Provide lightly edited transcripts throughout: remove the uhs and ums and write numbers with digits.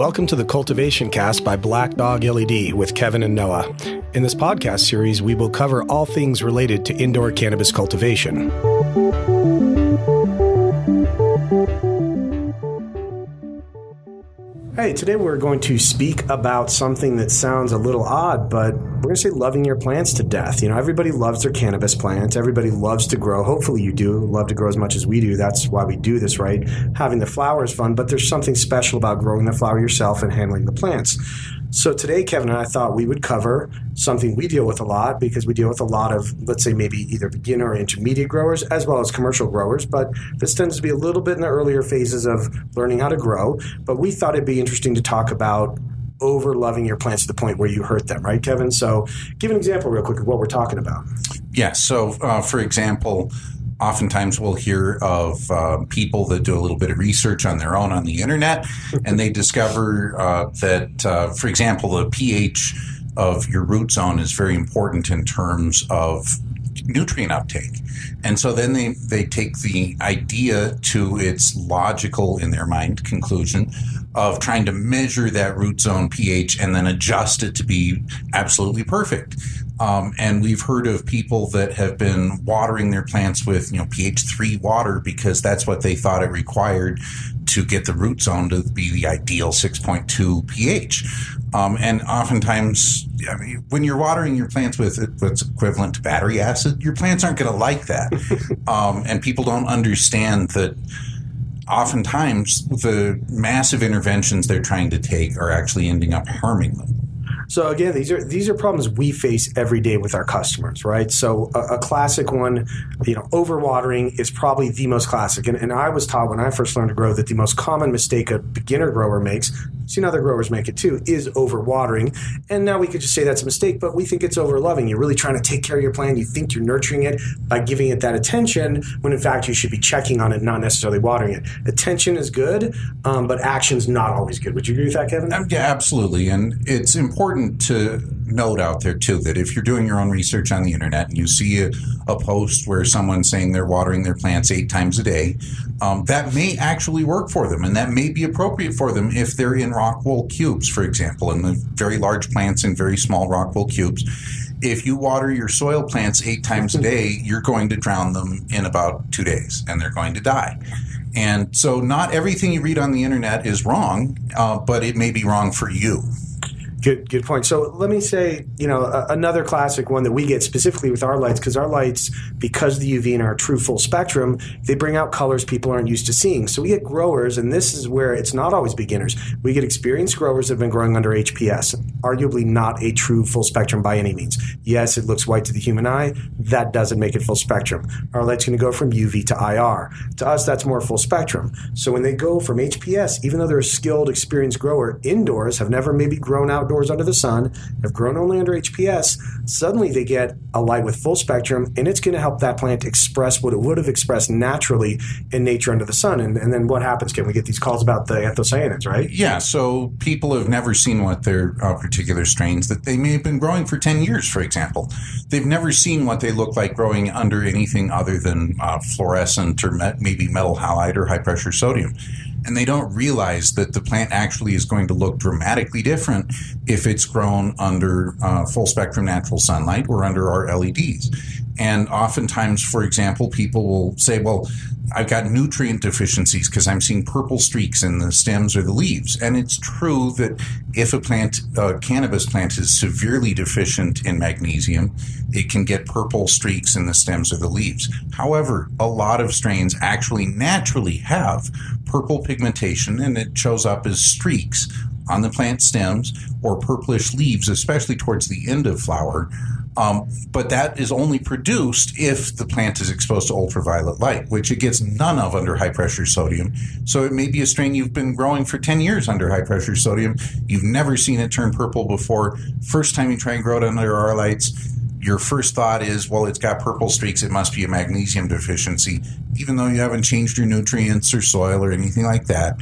Welcome to the Cultivation Cast by Black Dog LED with Kevin and Noah. In this podcast series, we will cover all things related to indoor cannabis cultivation. Hey, today we're going to speak about something that sounds a little odd, but we're going to say loving your plants to death. You know, everybody loves their cannabis plants. Everybody loves to grow. Hopefully you do love to grow as much as we do. That's why we do this, right? Having the flower is fun, but there's something special about growing the flower yourself and handling the plants. So today, Kevin and I thought we would cover something we deal with a lot because we deal with a lot of, let's say, maybe either beginner or intermediate growers as well as commercial growers. But this tends to be a little bit in the earlier phases of learning how to grow. But we thought it'd be interesting to talk about over loving your plants to the point where you hurt them, right, Kevin? So give an example real quick of what we're talking about. Yeah. So, for example, oftentimes we'll hear of people that do a little bit of research on their own on the internet, and they discover that, for example, the pH of your root zone is very important in terms of nutrient uptake. And so then they take the idea to its logical, in their mind, conclusion of trying to measure that root zone pH and then adjust it to be absolutely perfect. And we've heard of people that have been watering their plants with, pH 3 water because that's what they thought it required to get the root zone to be the ideal 6.2 pH. And oftentimes, when you're watering your plants with what's equivalent to battery acid, your plants aren't going to like that. And people don't understand that oftentimes the massive interventions they're trying to take are actually ending up harming them. So again, these are problems we face every day with our customers, right? So a classic one, overwatering is probably the most classic. And I was taught when I first learned to grow that the most common mistake a beginner grower makes, seen other growers make it too, is overwatering. And now we could just say that's a mistake, but we think it's overloving. You're really trying to take care of your plant. You think you're nurturing it by giving it that attention, when in fact you should be checking on it, not necessarily watering it. Attention is good, but action's not always good. Would you agree with that, Kevin? Yeah, absolutely. And it's important to note out there too that if you're doing your own research on the internet and you see a post where someone's saying they're watering their plants 8 times a day, that may actually work for them, and that may be appropriate for them if they're in rock wool cubes, for example, in the very large plants in very small rock wool cubes. If you water your soil plants 8 times a day, you're going to drown them in about 2 days, and they're going to die. And so not everything you read on the internet is wrong, but it may be wrong for you. Good point. So let me say, another classic one that we get specifically with our lights, because our lights, because the UV and our true full spectrum, they bring out colors people aren't used to seeing. So we get growers, and this is where it's not always beginners. We get experienced growers that have been growing under HPS, arguably not a true full spectrum by any means. Yes, it looks white to the human eye. That doesn't make it full spectrum. Our light's going to go from UV to IR. To us, that's more full spectrum. So when they go from HPS, even though they're a skilled, experienced grower indoors, have never maybe grown outdoors under the sun, have grown only under HPS, suddenly they get a light with full spectrum, and it's going to help that plant express what it would have expressed naturally in nature under the sun. And then what happens, Ken? We get these calls about the anthocyanins, right? Yeah, so people have never seen what their particular strains that they may have been growing for 10 years, for example. They've never seen what they look like growing under anything other than fluorescent or maybe metal halide or high-pressure sodium. And they don't realize that the plant actually is going to look dramatically different if it's grown under full spectrum natural sunlight or under our LEDs. And oftentimes, for example, people will say, well, I've got nutrient deficiencies because I'm seeing purple streaks in the stems or the leaves. And it's true that if a cannabis plant is severely deficient in magnesium, it can get purple streaks in the stems or the leaves. However, a lot of strains actually naturally have purple pigmentation, and it shows up as streaks on the plant stems or purplish leaves, especially towards the end of flower. But that is only produced if the plant is exposed to ultraviolet light, which it gets none of under high-pressure sodium. So it may be a strain you've been growing for 10 years under high-pressure sodium. You've never seen it turn purple before. First time you try and grow it under our lights, your first thought is, well, it's got purple streaks. It must be a magnesium deficiency, even though you haven't changed your nutrients or soil or anything like that.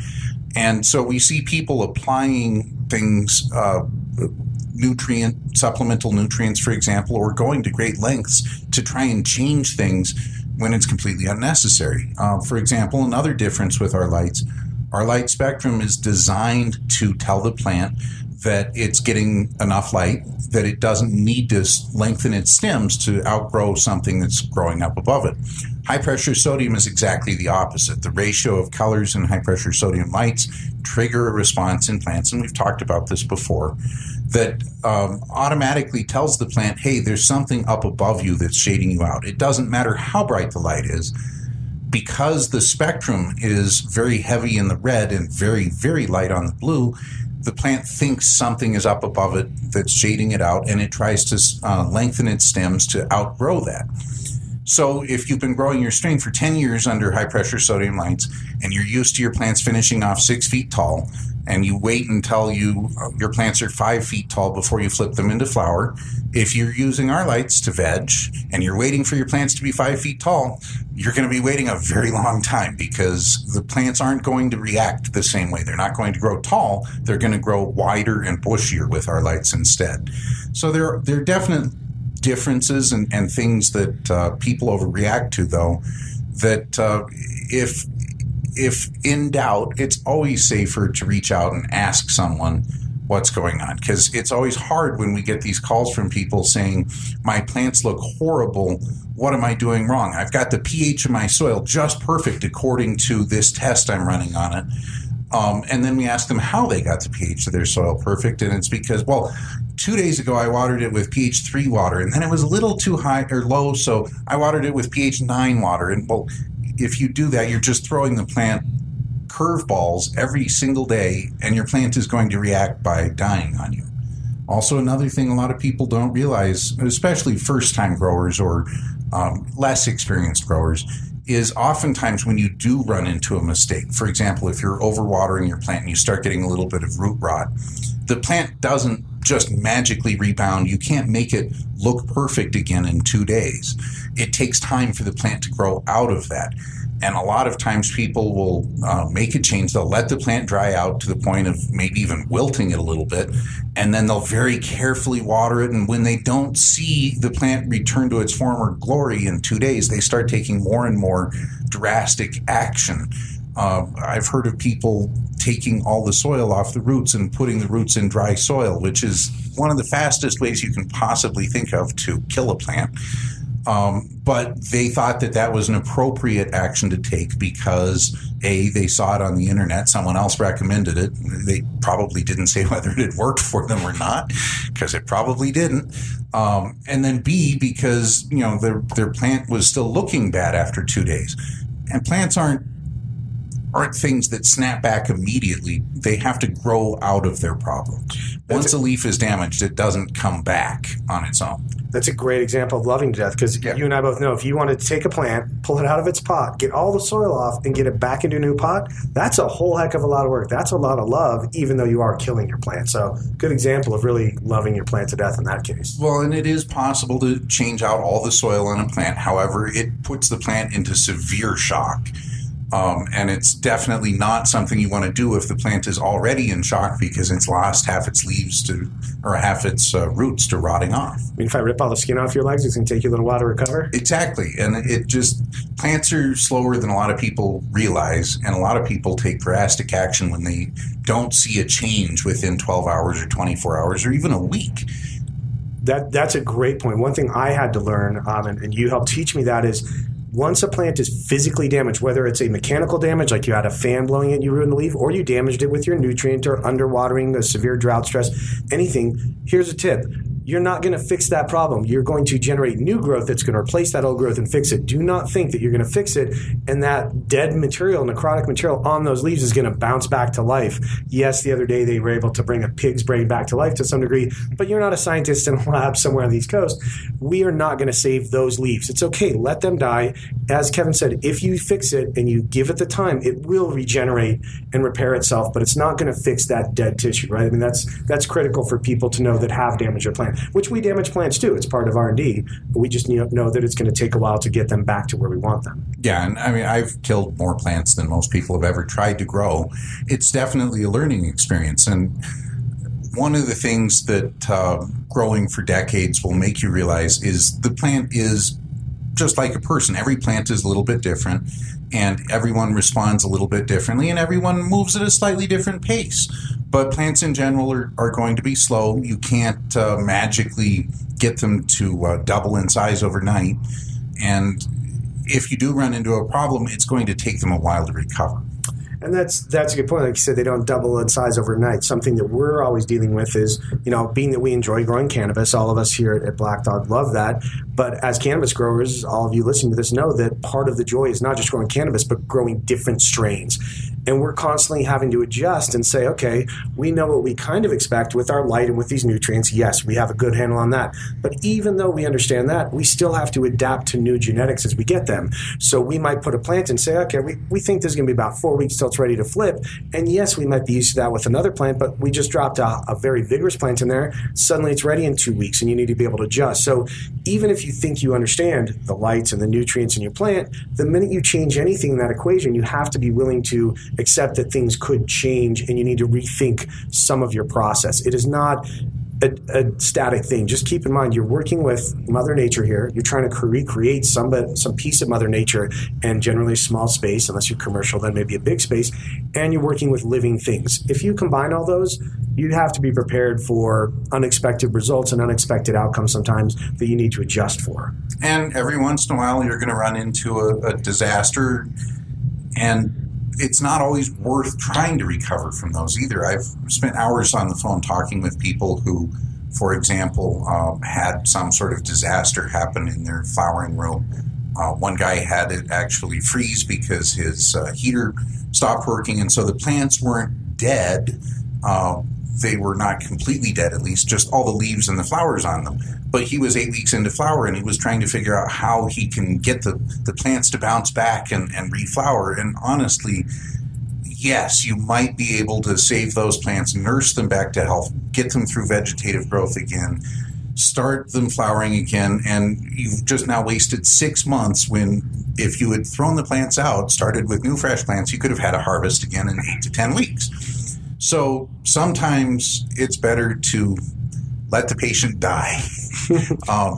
And so we see people applying things, supplemental nutrients, for example, or going to great lengths to try and change things when it's completely unnecessary. For example, another difference with our lights, Our light spectrum is designed to tell the plant that it's getting enough light, that it doesn't need to lengthen its stems to outgrow something that's growing up above it. High pressure sodium is exactly the opposite. The ratio of colors in high pressure sodium lights trigger a response in plants, and we've talked about this before, that automatically tells the plant, hey, there's something up above you that's shading you out. It doesn't matter how bright the light is. Because the spectrum is very heavy in the red and very, very light on the blue, the plant thinks something is up above it that's shading it out, and it tries to lengthen its stems to outgrow that. So if you've been growing your strain for 10 years under high-pressure sodium lights, and you're used to your plants finishing off 6 feet tall, and you wait until your plants are 5 feet tall before you flip them into flower, if you're using our lights to veg, and you're waiting for your plants to be 5 feet tall, you're going to be waiting a very long time, because the plants aren't going to react the same way. They're not going to grow tall. They're going to grow wider and bushier with our lights instead. So there are definite differences and things that people overreact to, though, that if in doubt, it's always safer to reach out and ask someone what's going on, because it's always hard when we get these calls from people saying, my plants look horrible, what am I doing wrong? I've got the pH of my soil just perfect according to this test I'm running on it. And then we ask them how they got the pH of their soil perfect, and it's because, well, 2 days ago I watered it with pH 3 water, and then it was a little too high or low, so I watered it with pH 9 water. And, well, if you do that, you're just throwing the plant curveballs every single day, and your plant is going to react by dying on you. Also, another thing a lot of people don't realize, especially first-time growers or less experienced growers, is oftentimes when you do run into a mistake, for example, if you're overwatering your plant and you start getting a little bit of root rot, the plant doesn't just magically rebound. You can't make it look perfect again in 2 days. It takes time for the plant to grow out of that. And a lot of times people will make a change. They'll let the plant dry out to the point of maybe even wilting it a little bit, and then they'll very carefully water it. And when they don't see the plant return to its former glory in 2 days, they start taking more and more drastic action. I've heard of people taking all the soil off the roots and putting the roots in dry soil, which is one of the fastest ways you can possibly think of to kill a plant. But they thought that that was an appropriate action to take because, A, they saw it on the internet, someone else recommended it. They probably didn't say whether it had worked for them or not, because it probably didn't. And then B, because, you know, their plant was still looking bad after 2 days. And plants aren't things that snap back immediately. They have to grow out of their problems. Once a leaf is damaged, it doesn't come back on its own. That's a great example of loving to death, because you and I both know if you want to take a plant, pull it out of its pot, get all the soil off, and get it back into a new pot, that's a whole heck of a lot of work. That's a lot of love, even though you are killing your plant. So good example of really loving your plant to death in that case. Well, and it is possible to change out all the soil on a plant. However, it puts the plant into severe shock. And it's definitely not something you want to do if the plant is already in shock because it's lost half its leaves or half its roots to rotting off. I mean, if I rip all the skin off your legs, it's going to take you a little while to recover? Exactly. And plants are slower than a lot of people realize, and a lot of people take drastic action when they don't see a change within 12 hours or 24 hours or even a week. That's a great point. One thing I had to learn, and you helped teach me that, is once a plant is physically damaged, whether it's a mechanical damage, like you had a fan blowing it and you ruined the leaf, or you damaged it with your nutrient or underwatering, a severe drought stress, anything, here's a tip. You're not going to fix that problem. You're going to generate new growth that's going to replace that old growth and fix it. Do not think that you're going to fix it and that dead material, necrotic material on those leaves is going to bounce back to life. Yes, the other day they were able to bring a pig's brain back to life to some degree, but you're not a scientist in a lab somewhere on the East Coast. We are not going to save those leaves. It's okay. Let them die. As Kevin said, if you fix it and you give it the time, it will regenerate and repair itself, but it's not going to fix that dead tissue, right? I mean, that's critical for people to know that have damaged their plant. Which we damage plants too. It's part of R&D. But we just know that it's going to take a while to get them back to where we want them. Yeah, and I mean, I've killed more plants than most people have ever tried to grow. It's definitely a learning experience. And one of the things that growing for decades will make you realize is the plant is just like a person. Every plant is a little bit different, and everyone responds a little bit differently, and everyone moves at a slightly different pace. But plants in general are going to be slow. You can't magically get them to double in size overnight. And if you do run into a problem, it's going to take them a while to recover. And that's a good point. Like you said, they don't double in size overnight. Something that we're always dealing with is, being that we enjoy growing cannabis, all of us here at Black Dog love that. But as cannabis growers, all of you listening to this know that part of the joy is not just growing cannabis, but growing different strains. And we're constantly having to adjust and say, okay, we know what we kind of expect with our light and with these nutrients. Yes, we have a good handle on that. But even though we understand that, we still have to adapt to new genetics as we get them. So we might put a plant and say, okay, we think this is going to be about 4 weeks till it's ready to flip. And yes, we might be used to that with another plant, but we just dropped a very vigorous plant in there. Suddenly it's ready in 2 weeks, and you need to be able to adjust. So even if you think you understand the lights and the nutrients in your plant, the minute you change anything in that equation, you have to be willing to accept that things could change, and you need to rethink some of your process. It is not a static thing. Just keep in mind, you're working with Mother Nature here. You're trying to recreate some piece of Mother Nature, and generally a small space, unless you're commercial, then maybe a big space, and you're working with living things. If you combine all those, you have to be prepared for unexpected results and unexpected outcomes sometimes that you need to adjust for. And every once in a while, you're going to run into a disaster, and it's not always worth trying to recover from those either. I've spent hours on the phone talking with people who, for example, had some sort of disaster happen in their flowering room. One guy had it actually freeze because his heater stopped working, and so the plants weren't dead. They were not completely dead, at least, just all the leaves and the flowers on them. But he was 8 weeks into flower, and he was trying to figure out how he can get the plants to bounce back and reflower. And honestly, yes, you might be able to save those plants, nurse them back to health, get them through vegetative growth again, start them flowering again, and you've just now wasted 6 months when if you had thrown the plants out, started with new fresh plants, you could have had a harvest again in 8 to 10 weeks. So sometimes it's better to let the patient die.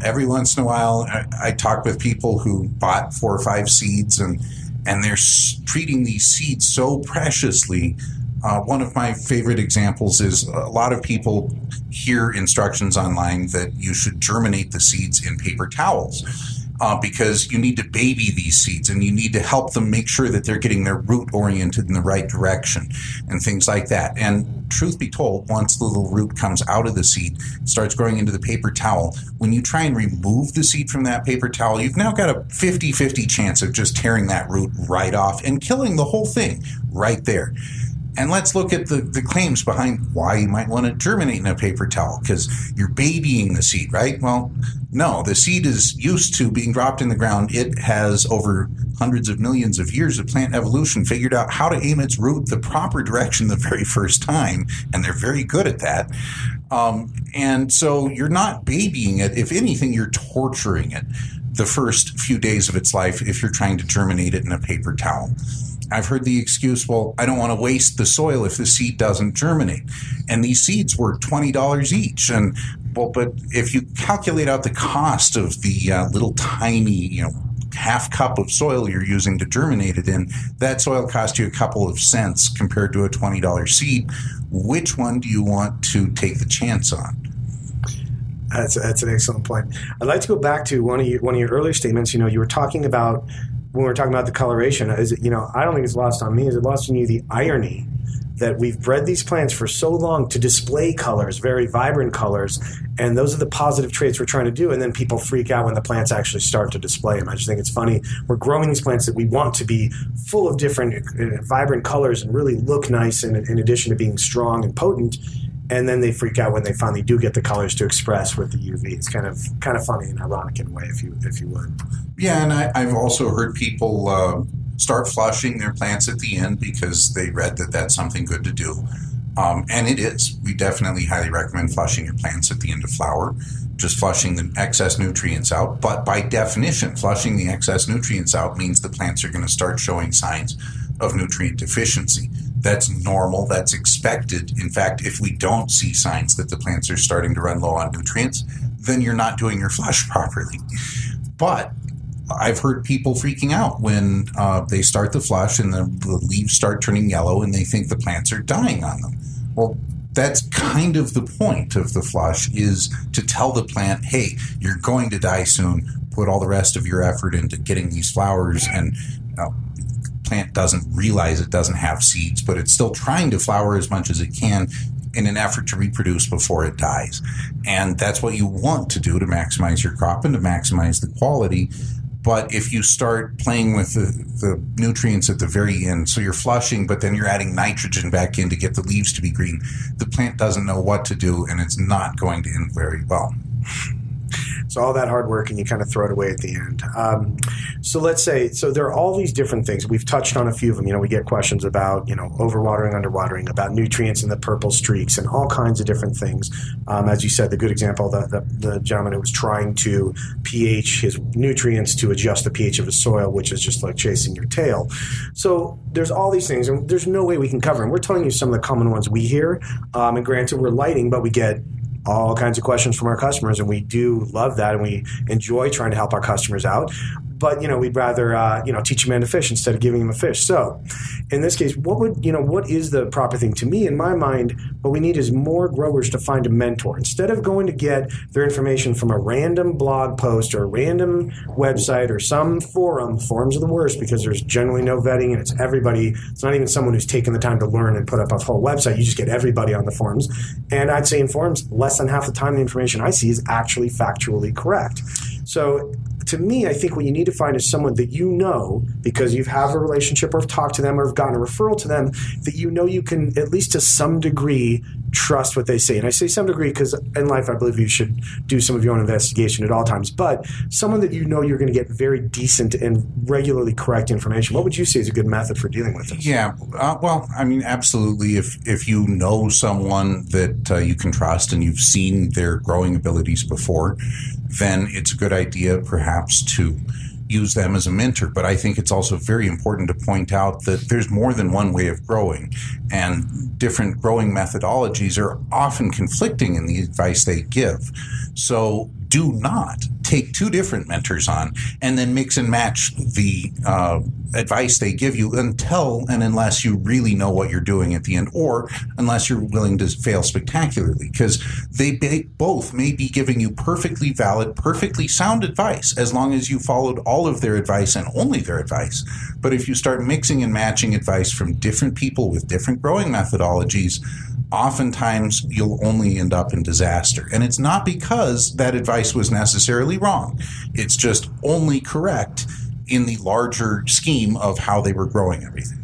Every once in a while, I talk with people who bought 4 or 5 seeds, and they're treating these seeds so preciously. One of my favorite examples is a lot of people hear instructions online that you should germinate the seeds in paper towels. Because you need to baby these seeds, and you need to help them make sure that they're getting their root oriented in the right direction and things like that. And truth be told, once the little root comes out of the seed, starts growing into the paper towel, when you try and remove the seed from that paper towel, you've now got a 50-50 chance of just tearing that root right off and killing the whole thing right there. And let's look at the claims behind why you might want to germinate in a paper towel, because you're babying the seed, right? Well, no, the seed is used to being dropped in the ground. It has over hundreds of millions of years of plant evolution figured out how to aim its root the proper direction the very first time, and they're very good at that. And so you're not babying it. If anything, you're torturing it the first few days of its life if you're trying to germinate it in a paper towel. I've heard the excuse, well, I don't want to waste the soil if the seed doesn't germinate. And these seeds were $20 each. And well, but if you calculate out the cost of the little tiny, half cup of soil you're using to germinate it in, that soil cost you a couple of cents compared to a $20 seed. Which one do you want to take the chance on? That's an excellent point. I'd like to go back to one of your earlier statements. You were talking about, when we were talking about the coloration, is it, I don't think it's lost on me. Is it lost on you the irony that we've bred these plants for so long to display colors, very vibrant colors, and those are the positive traits we're trying to do, and then people freak out when the plants actually start to display them. I just think it's funny. We're growing these plants that we want to be full of different vibrant colors and really look nice in addition to being strong and potent, and then they freak out when they finally do get the colors to express with the UV. It's kind of funny and ironic in a way, if you would. Yeah, and I've also heard people start flushing their plants at the end because they read that that's something good to do. And it is. We definitely highly recommend flushing your plants at the end of flower, just flushing the excess nutrients out. But by definition, flushing the excess nutrients out means the plants are going to start showing signs of nutrient deficiency. That's normal. That's expected. In fact, if we don't see signs that the plants are starting to run low on nutrients, then you're not doing your flush properly. But I've heard people freaking out when they start the flush and the leaves start turning yellow and they think the plants are dying on them. Well, that's kind of the point of the flush, is to tell the plant, hey, you're going to die soon. Put all the rest of your effort into getting these flowers. And plant doesn't realize it doesn't have seeds, but it's still trying to flower as much as it can in an effort to reproduce before it dies. And that's what you want to do to maximize your crop and to maximize the quality. But if you start playing with the nutrients at the very end, so you're flushing, but then you're adding nitrogen back in to get the leaves to be green, the plant doesn't know what to do, and it's not going to end very well. So all that hard work and you kind of throw it away at the end. So let's say, so there are all these different things. We've touched on a few of them. We get questions about, overwatering, underwatering, about nutrients and the purple streaks and all kinds of different things. As you said, the good example, the gentleman who was trying to pH his nutrients to adjust the pH of his soil, which is just like chasing your tail. So there's all these things, and there's no way we can cover them. We're telling you some of the common ones we hear. And granted, we're lighting, but we get all kinds of questions from our customers, and we do love that, and we enjoy trying to help our customers out. But, we'd rather, teach a man to fish instead of giving him a fish. So in this case, what is the proper thing? To me, in my mind, what we need is more growers to find a mentor. Instead of going to get their information from a random blog post or a random website or some forum. Forums are the worst because there's generally no vetting, and it's everybody. It's not even someone who's taken the time to learn and put up a whole website. You just get everybody on the forums. And I'd say in forums, less than half the time the information I see is actually factually correct. So to me, I think what you need to find is someone that because you have a relationship or have talked to them or have gotten a referral to them, that you can, at least to some degree, trust what they say. And I say some degree because in life I believe you should do some of your own investigation at all times. But someone that you're going to get very decent and regularly correct information. What would you say is a good method for dealing with this? Yeah, absolutely. If you know someone that you can trust and you've seen their growing abilities before, then it's a good idea perhaps to use them as a mentor. But I think it's also very important to point out that there's more than one way of growing, and different growing methodologies are often conflicting in the advice they give. So do not take two different mentors on and then mix and match the advice they give you until and unless you really know what you're doing at the end, or unless you're willing to fail spectacularly, because they both may be giving you perfectly valid, perfectly sound advice as long as you followed all of their advice and only their advice. But if you start mixing and matching advice from different people with different growing methodologies, oftentimes you'll only end up in disaster. And it's not because that advice was necessarily wrong. It's just only correct in the larger scheme of how they were growing everything.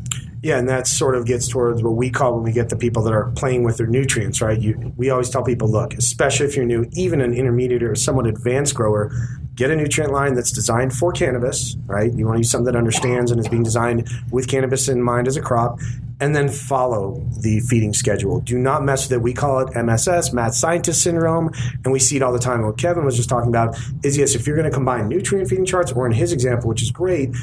Yeah, and that sort of gets towards what we call when we get the people that are playing with their nutrients, right? We always tell people, look, especially if you're new, even an intermediate or somewhat advanced grower, get a nutrient line that's designed for cannabis, right? You want to use something that understands and is being designed with cannabis in mind as a crop, and then follow the feeding schedule. Do not mess with it. We call it MSS, mad scientist syndrome, and we see it all the time. What Kevin was just talking about is, yes, if you're going to combine nutrient feeding charts, or in his example, which is great,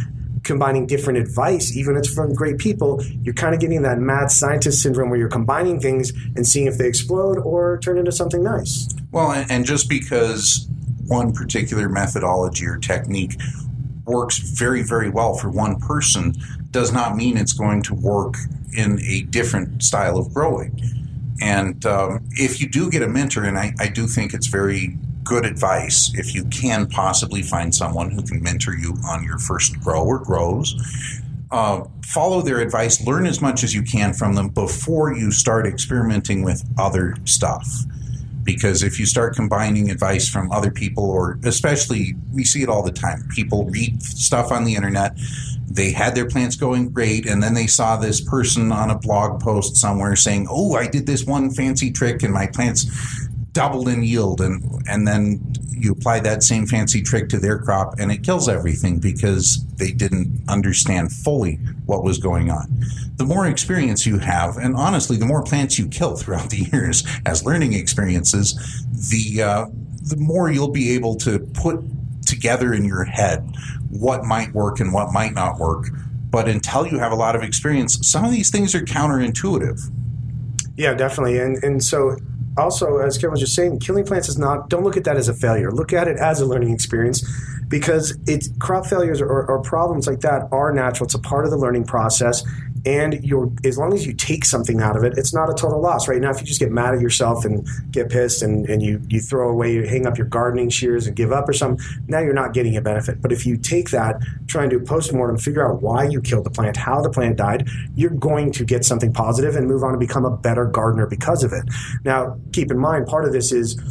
combining different advice, even if it's from great people, you're kind of getting that mad scientist syndrome where you're combining things and seeing if they explode or turn into something nice. Well, and just because one particular methodology or technique works very, very well for one person does not mean it's going to work in a different style of growing. And if you do get a mentor, and I do think it's very good advice if you can possibly find someone who can mentor you on your first grow or grows, follow their advice, learn as much as you can from them before you start experimenting with other stuff. Because if you start combining advice from other people, or especially, we see it all the time, people read stuff on the internet, they had their plants going great, and then they saw this person on a blog post somewhere saying, oh, I did this one fancy trick and my plants doubled in yield, and then you apply that same fancy trick to their crop and it kills everything because they didn't understand fully what was going on. The more experience you have, and honestly, the more plants you kill throughout the years as learning experiences, the more you'll be able to put together in your head what might work and what might not work. But until you have a lot of experience, some of these things are counterintuitive. Yeah, definitely. And so also, as Kevin was just saying, killing plants is not, don't look at that as a failure. Look at it as a learning experience. because crop failures or problems like that are natural. It's a part of the learning process. And as long as you take something out of it, it's not a total loss. Right now, if you just get mad at yourself and get pissed and you throw away, you hang up your gardening shears and give up or something, now you're not getting a benefit. But if you take that, try and do a postmortem, figure out why you killed the plant, how the plant died, you're going to get something positive and move on to become a better gardener because of it. Now, keep in mind, part of this is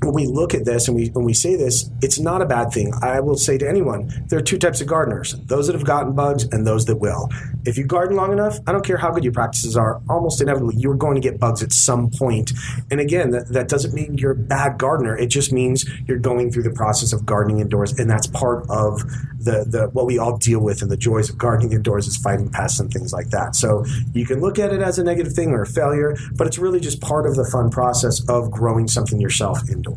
when we look at this and when we say this, it's not a bad thing. I will say to anyone, there are two types of gardeners, those that have gotten bugs and those that will. If you garden long enough, I don't care how good your practices are, almost inevitably you're going to get bugs at some point. And again, that doesn't mean you're a bad gardener. It just means you're going through the process of gardening indoors, and that's part of the what we all deal with, and the joys of gardening indoors is fighting pests and things like that. So you can look at it as a negative thing or a failure, but it's really just part of the fun process of growing something yourself indoors.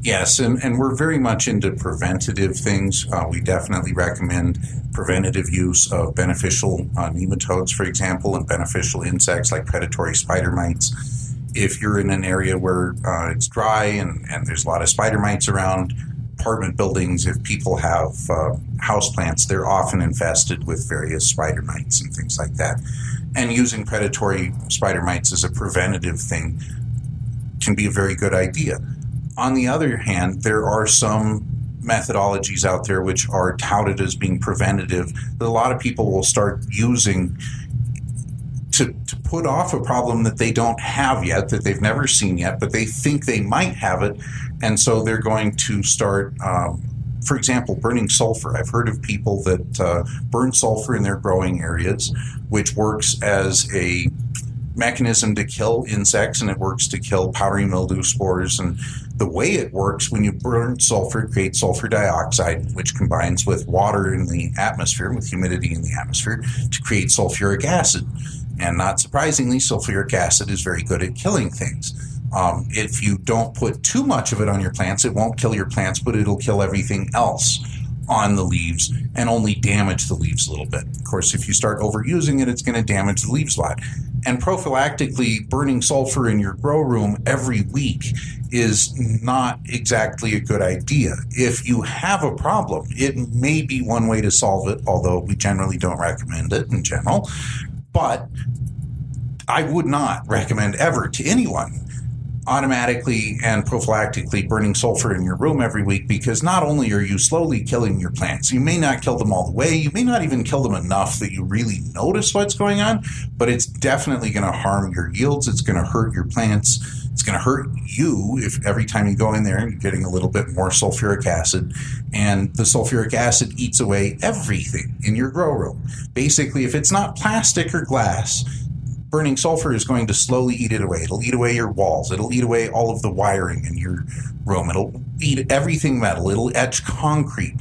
Yes, and we're very much into preventative things. We definitely recommend preventative use of beneficial nematodes, for example, and beneficial insects like predatory spider mites. If you're in an area where it's dry and there's a lot of spider mites around, apartment buildings, if people have houseplants, they're often infested with various spider mites and things like that. And using predatory spider mites as a preventative thing can be a very good idea. On the other hand, there are some methodologies out there which are touted as being preventative that a lot of people will start using to put off a problem that they don't have yet, that they've never seen yet, but they think they might have it. And so they're going to start, for example, burning sulfur. I've heard of people that burn sulfur in their growing areas, which works as a mechanism to kill insects, and it works to kill powdery mildew spores. And the way it works, when you burn sulfur, it creates sulfur dioxide, which combines with water in the atmosphere, with humidity in the atmosphere, to create sulfuric acid. And not surprisingly, sulfuric acid is very good at killing things. If you don't put too much of it on your plants, it won't kill your plants, but it'll kill everything else on the leaves and only damage the leaves a little bit. Of course, if you start overusing it, it's going to damage the leaves a lot. And prophylactically burning sulfur in your grow room every week is not exactly a good idea. If you have a problem, it may be one way to solve it, although we generally don't recommend it in general. But I would not recommend ever to anyone automatically and prophylactically burning sulfur in your room every week, because not only are you slowly killing your plants, you may not kill them all the way, you may not even kill them enough that you really notice what's going on, but it's definitely going to harm your yields, it's going to hurt your plants, it's going to hurt you if every time you go in there and you're getting a little bit more sulfuric acid, and the sulfuric acid eats away everything in your grow room. Basically, if it's not plastic or glass, burning sulfur is going to slowly eat it away. It'll eat away your walls. It'll eat away all of the wiring in your room. It'll eat everything metal. It'll etch concrete.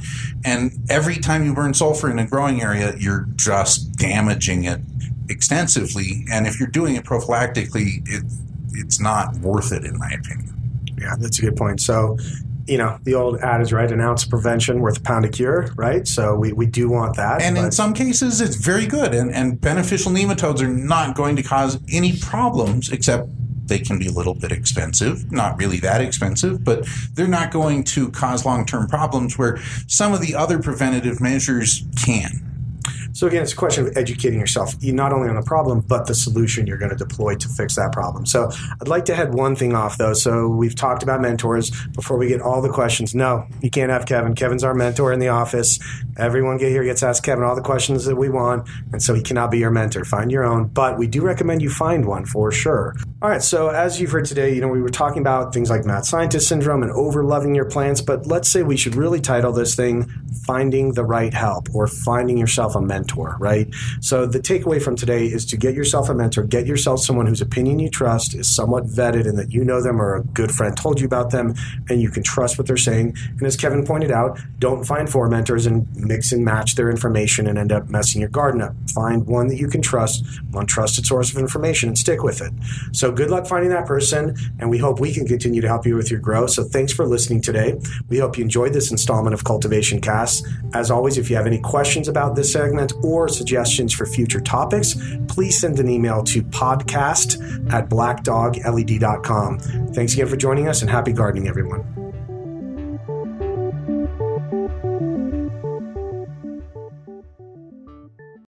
And every time you burn sulfur in a growing area, you're just damaging it extensively. And if you're doing it prophylactically, it's not worth it, in my opinion. Yeah, that's a good point. So, the old adage, right? An ounce of prevention worth a pound of cure, right? So we do want that. And in some cases, it's very good. And beneficial nematodes are not going to cause any problems, except they can be a little bit expensive. Not really that expensive, but they're not going to cause long-term problems where some of the other preventative measures can. So again, it's a question of educating yourself, not only on the problem, but the solution you're going to deploy to fix that problem. So I'd like to head one thing off, though. So we've talked about mentors. Before we get all the questions, no, you can't have Kevin. Kevin's our mentor in the office. Everyone gets asked Kevin all the questions that we want, and so he cannot be your mentor. Find your own, but we do recommend you find one for sure. All right, so as you've heard today, we were talking about things like mad scientist syndrome and over-loving your plants, but let's say we should really title this thing Finding the Right Help, or Finding Yourself a Mentor, right? So the takeaway from today is to get yourself a mentor, get yourself someone whose opinion you trust, is somewhat vetted and that you know them or a good friend told you about them and you can trust what they're saying. And as Kevin pointed out, don't find 4 mentors and mix and match their information and end up messing your garden up. Find one that you can trust, one trusted source of information, and stick with it. So good luck finding that person, and we hope we can continue to help you with your growth. So thanks for listening today. We hope you enjoyed this installment of Cultivation Cast. As always, if you have any questions about this segment or suggestions for future topics, please send an email to podcast@blackdogled.com. Thanks again for joining us, and happy gardening, everyone.